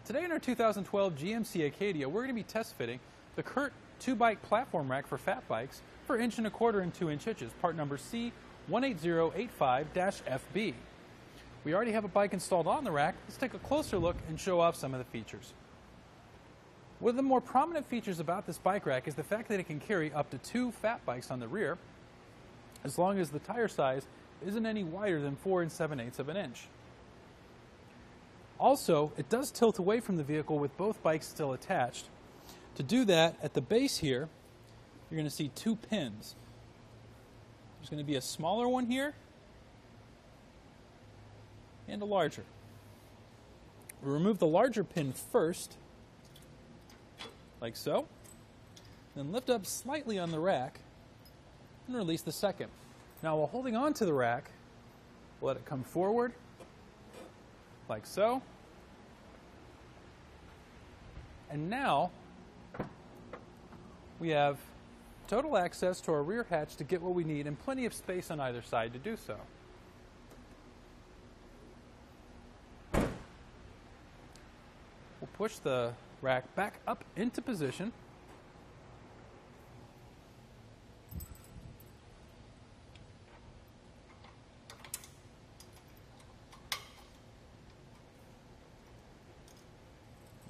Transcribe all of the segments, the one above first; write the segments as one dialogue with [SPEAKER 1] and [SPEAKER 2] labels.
[SPEAKER 1] Today in our 2012 GMC Acadia, we're going to be test fitting the CURT 2-bike platform rack for fat bikes for 1 1/4 and 2-inch hitches, part number C18085-FB. We already have a bike installed on the rack. Let's take a closer look and show off some of the features. One of the more prominent features about this bike rack is the fact that it can carry up to 2 fat bikes on the rear, as long as the tire size isn't any wider than 4 7/8 of an inch. Also, it does tilt away from the vehicle with both bikes still attached. To do that, at the base here, you're going to see 2 pins. There's going to be a smaller one here and a larger. We'll remove the larger pin first, like so. Then lift up slightly on the rack and release the second. Now, while holding on to the rack, we'll let it come forward, like so. And now we have total access to our rear hatch to get what we need and plenty of space on either side to do so. We'll push the rack back up into position.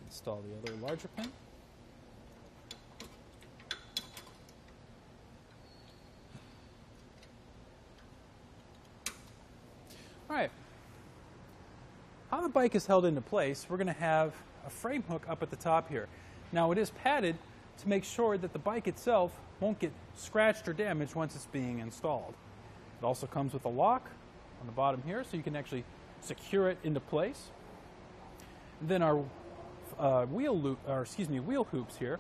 [SPEAKER 1] Install the other larger pin. All right. How the bike is held into place, we're going to have a frame hook up at the top here. Now, it is padded to make sure that the bike itself won't get scratched or damaged once it's being installed. It also comes with a lock on the bottom here, so you can actually secure it into place. And then our wheel hoops here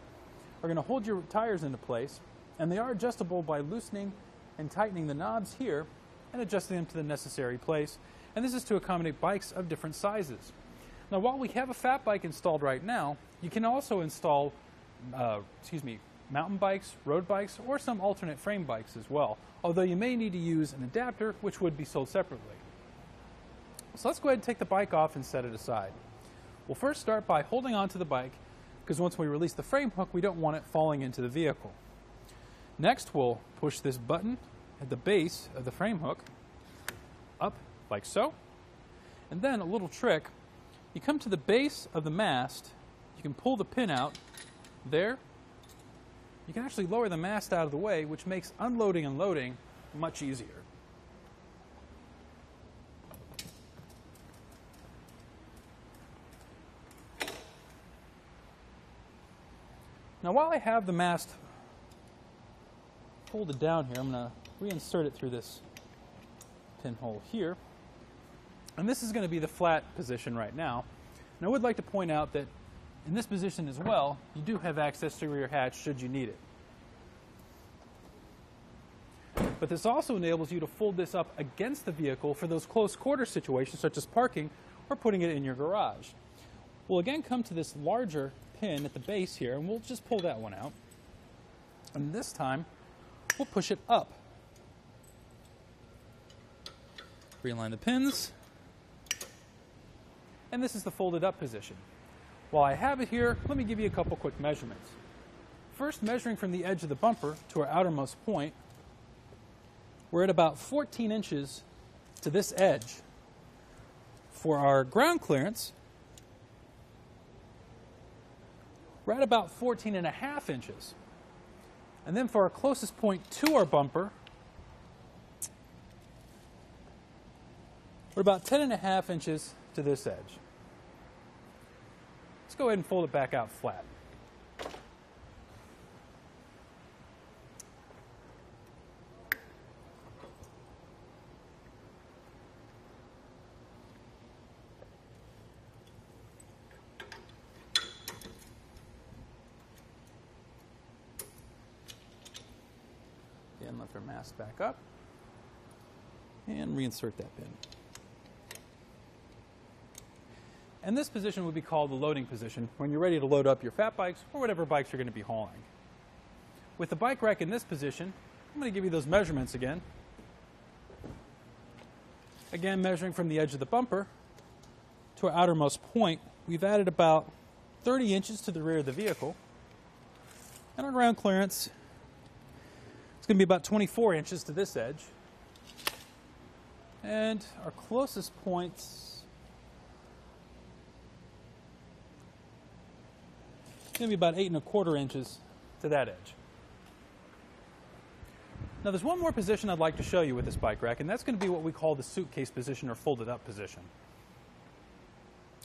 [SPEAKER 1] are going to hold your tires into place, and they are adjustable by loosening and tightening the knobs here and adjusting them to the necessary place. And this is to accommodate bikes of different sizes. Now, while we have a fat bike installed right now, you can also install mountain bikes, road bikes, or some alternate frame bikes as well, although you may need to use an adapter, which would be sold separately. So let's go ahead and take the bike off and set it aside. We'll first start by holding onto the bike, because once we release the frame hook, we don't want it falling into the vehicle. Next, we'll push this button at the base of the frame hook up like so. And then a little trick, you come to the base of the mast, you can pull the pin out there. You can actually lower the mast out of the way, which makes unloading and loading much easier. Now, while I have the mast folded down here, I'm going to reinsert it through this pinhole here. And this is going to be the flat position right now. And I would like to point out that in this position as well, you do have access to your rear hatch should you need it. But this also enables you to fold this up against the vehicle for those close quarter situations, such as parking or putting it in your garage. We'll again come to this larger pin at the base here, and we'll just pull that one out. And this time, we'll push it up. Realign the pins. And this is the folded up position. While I have it here, let me give you a couple quick measurements. First, measuring from the edge of the bumper to our outermost point, we're at about 14 inches to this edge. For our ground clearance, we're at about 14.5 inches. And then for our closest point to our bumper, we're about 10.5 inches to this edge. Let's go ahead and fold it back out flat. Again, lift our mast back up and reinsert that pin. And this position would be called the loading position when you're ready to load up your fat bikes or whatever bikes you're going to be hauling. With the bike rack in this position, I'm going to give you those measurements again. Again, measuring from the edge of the bumper to our outermost point we've added about 30 inches to the rear of the vehicle. And our ground clearance is going to be about 24 inches to this edge. And our closest points is going to be about 8 1/4 inches to that edge. Now there's one more position I'd like to show you with this bike rack, and that's going to be what we call the suitcase position or folded up position.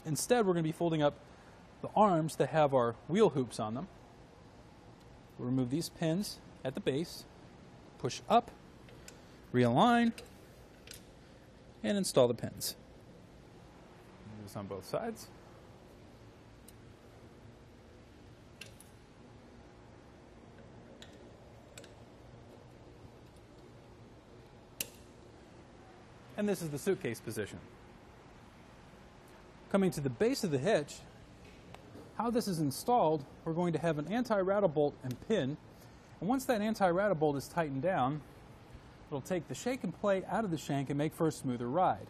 [SPEAKER 1] Instead, we're going to be folding up the arms that have our wheel hoops on them. We'll remove these pins at the base, push up, realign, and install the pins. Do this on both sides. And this is the suitcase position. Coming to the base of the hitch, how this is installed, we're going to have an anti-rattle bolt and pin. And once that anti-rattle bolt is tightened down, it'll take the shake and play out of the shank and make for a smoother ride.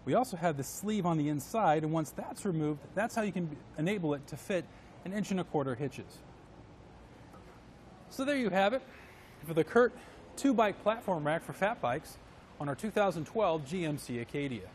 [SPEAKER 1] We also have the sleeve on the inside, and once that's removed, that's how you can enable it to fit an 1 1/4 hitches. So there you have it for the CURT 2-bike platform rack for fat bikes on our 2012 GMC Acadia.